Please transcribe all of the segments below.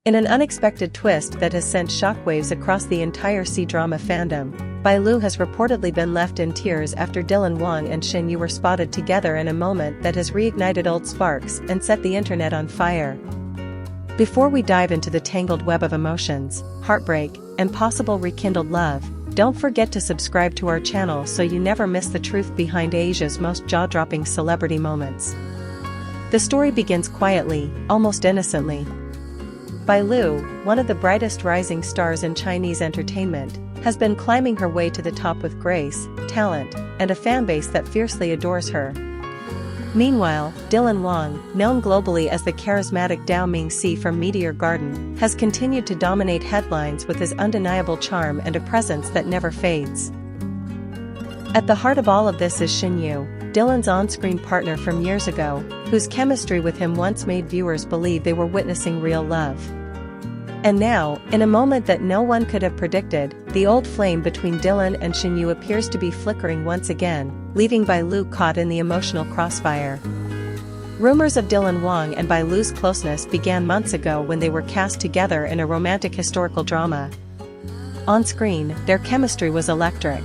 In an unexpected twist that has sent shockwaves across the entire C-drama fandom, Bailu has reportedly been left in tears after Dylan Wang and Shinyu were spotted together in a moment that has reignited old sparks and set the internet on fire. Before we dive into the tangled web of emotions, heartbreak, and possible rekindled love, don't forget to subscribe to our channel so you never miss the truth behind Asia's most jaw-dropping celebrity moments. The story begins quietly, almost innocently. Bailu, one of the brightest rising stars in Chinese entertainment, has been climbing her way to the top with grace, talent, and a fanbase that fiercely adores her. Meanwhile, Dylan Wang, known globally as the charismatic Dao Mingxi from Meteor Garden, has continued to dominate headlines with his undeniable charm and a presence that never fades. At the heart of all of this is Shinyu, Dylan's on-screen partner from years ago, whose chemistry with him once made viewers believe they were witnessing real love. And now, in a moment that no one could have predicted, the old flame between Dylan and Shinyu appears to be flickering once again, leaving Bailu caught in the emotional crossfire. Rumors of Dylan Wang and Bailu's closeness began months ago when they were cast together in a romantic historical drama. On screen, their chemistry was electric.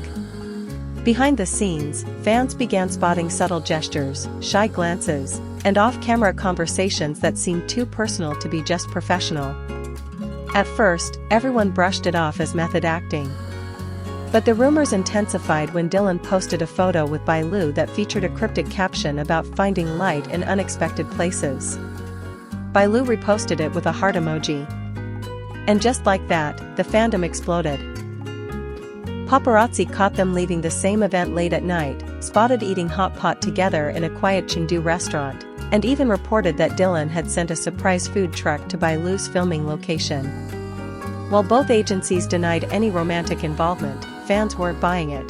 Behind the scenes, fans began spotting subtle gestures, shy glances, and off-camera conversations that seemed too personal to be just professional. At first, everyone brushed it off as method acting. But the rumors intensified when Dylan posted a photo with Bailu that featured a cryptic caption about finding light in unexpected places. Bailu reposted it with a heart emoji. And just like that, the fandom exploded. Paparazzi caught them leaving the same event late at night, spotted eating hot pot together in a quiet Chengdu restaurant, and even reported that Dylan had sent a surprise food truck to Bailu's filming location. While both agencies denied any romantic involvement, fans weren't buying it.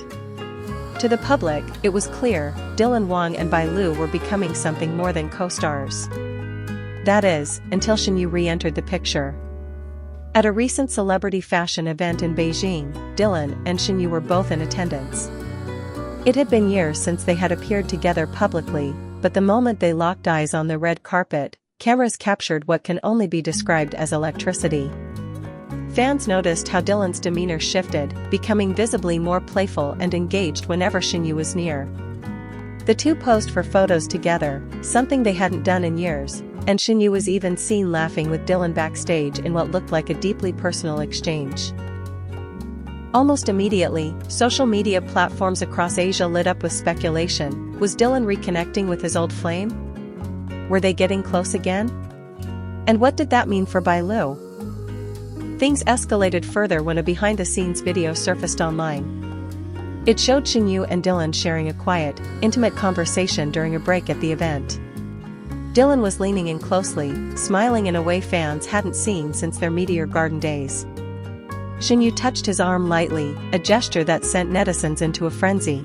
To the public, it was clear, Dylan Wang and Bailu were becoming something more than co-stars. That is, until Shinyu re-entered the picture. At a recent celebrity fashion event in Beijing, Dylan and Shinyu were both in attendance. It had been years since they had appeared together publicly, but the moment they locked eyes on the red carpet, cameras captured what can only be described as electricity. Fans noticed how Dylan's demeanor shifted, becoming visibly more playful and engaged whenever Shinyu was near. The two posed for photos together, something they hadn't done in years, and Shinyu was even seen laughing with Dylan backstage in what looked like a deeply personal exchange. Almost immediately, social media platforms across Asia lit up with speculation. Was Dylan reconnecting with his old flame? Were they getting close again? And what did that mean for Bailu? Things escalated further when a behind-the-scenes video surfaced online. It showed Shinyu and Dylan sharing a quiet, intimate conversation during a break at the event. Dylan was leaning in closely, smiling in a way fans hadn't seen since their Meteor Garden days. Shinyu touched his arm lightly, a gesture that sent netizens into a frenzy.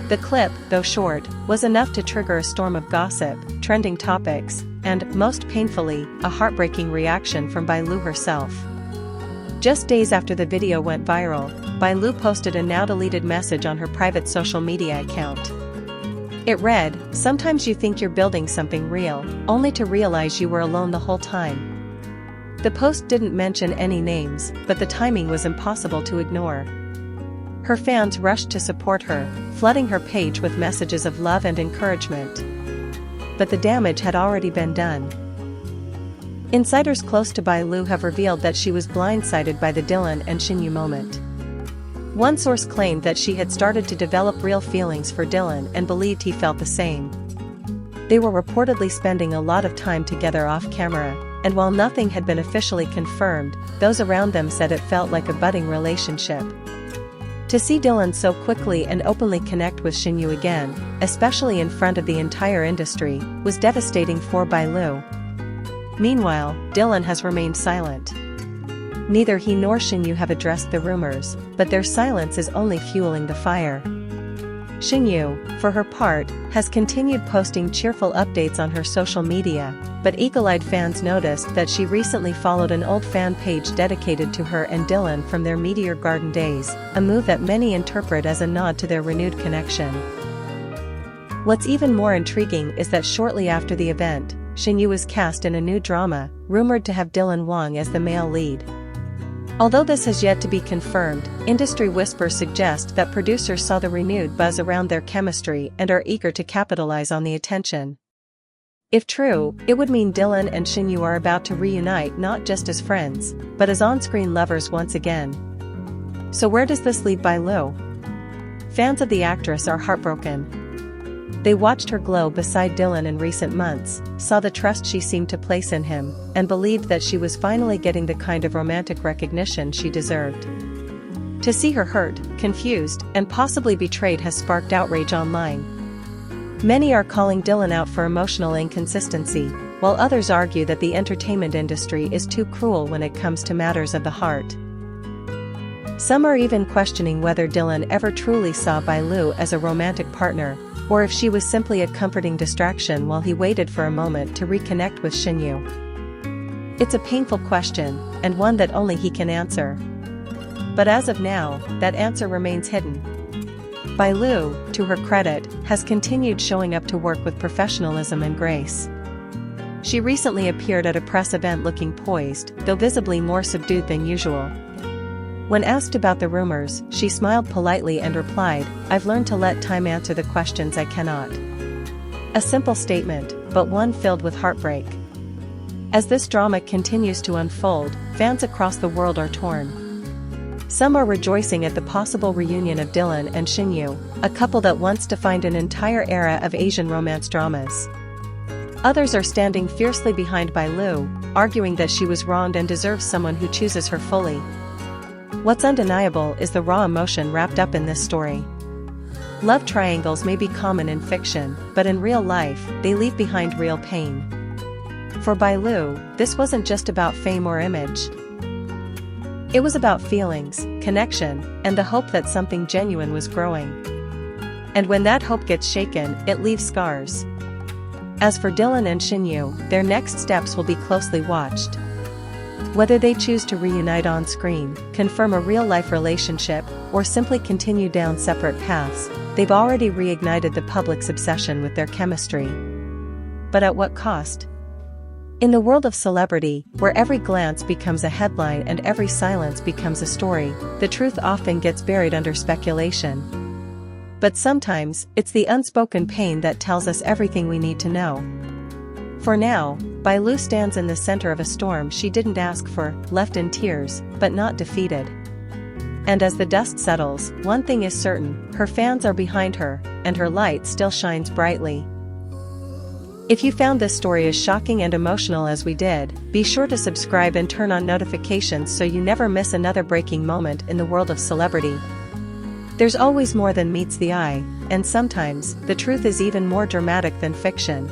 The clip, though short, was enough to trigger a storm of gossip, trending topics, and, most painfully, a heartbreaking reaction from Bailu herself. Just days after the video went viral, Bailu posted a now-deleted message on her private social media account. It read, "Sometimes you think you're building something real, only to realize you were alone the whole time." The post didn't mention any names, but the timing was impossible to ignore. Her fans rushed to support her, flooding her page with messages of love and encouragement. But the damage had already been done. Insiders close to Bailu have revealed that she was blindsided by the Dylan and Shinyu moment. One source claimed that she had started to develop real feelings for Dylan and believed he felt the same. They were reportedly spending a lot of time together off camera, and while nothing had been officially confirmed, those around them said it felt like a budding relationship. To see Dylan so quickly and openly connect with Shinyu again, especially in front of the entire industry, was devastating for Bailu. Meanwhile, Dylan has remained silent. Neither he nor Shinyu have addressed the rumors, but their silence is only fueling the fire. Shinyu, for her part, has continued posting cheerful updates on her social media, but eagle-eyed fans noticed that she recently followed an old fan page dedicated to her and Dylan from their Meteor Garden days, a move that many interpret as a nod to their renewed connection. What's even more intriguing is that shortly after the event, Shinyu was cast in a new drama, rumored to have Dylan Wang as the male lead. Although this has yet to be confirmed, industry whispers suggest that producers saw the renewed buzz around their chemistry and are eager to capitalize on the attention. If true, it would mean Dylan and Shinyu are about to reunite not just as friends, but as on-screen lovers once again. So where does this leave Lu? Fans of the actress are heartbroken. They watched her glow beside Dylan in recent months, saw the trust she seemed to place in him, and believed that she was finally getting the kind of romantic recognition she deserved. To see her hurt, confused, and possibly betrayed has sparked outrage online. Many are calling Dylan out for emotional inconsistency, while others argue that the entertainment industry is too cruel when it comes to matters of the heart. Some are even questioning whether Dylan ever truly saw Lu as a romantic partner, or if she was simply a comforting distraction while he waited for a moment to reconnect with Shinyu. It's a painful question, and one that only he can answer. But as of now, that answer remains hidden. Lu, to her credit, has continued showing up to work with professionalism and grace. She recently appeared at a press event looking poised, though visibly more subdued than usual. When asked about the rumors, she smiled politely and replied, "I've learned to let time answer the questions I cannot." A simple statement, but one filled with heartbreak. As this drama continues to unfold, fans across the world are torn. Some are rejoicing at the possible reunion of Dylan and Shinyu, a couple that once defined an entire era of Asian romance dramas. Others are standing fiercely behind Lu, arguing that she was wronged and deserves someone who chooses her fully. What's undeniable is the raw emotion wrapped up in this story. Love triangles may be common in fiction, but in real life, they leave behind real pain. For Lu, this wasn't just about fame or image. It was about feelings, connection, and the hope that something genuine was growing. And when that hope gets shaken, it leaves scars. As for Dylan and Shinyu, their next steps will be closely watched. Whether they choose to reunite on screen, confirm a real-life relationship, or simply continue down separate paths, they've already reignited the public's obsession with their chemistry. But at what cost? In the world of celebrity, where every glance becomes a headline and every silence becomes a story, the truth often gets buried under speculation. But sometimes, it's the unspoken pain that tells us everything we need to know. For now, Lu stands in the center of a storm she didn't ask for, left in tears, but not defeated. And as the dust settles, one thing is certain, her fans are behind her, and her light still shines brightly. If you found this story as shocking and emotional as we did, be sure to subscribe and turn on notifications so you never miss another breaking moment in the world of celebrity. There's always more than meets the eye, and sometimes, the truth is even more dramatic than fiction.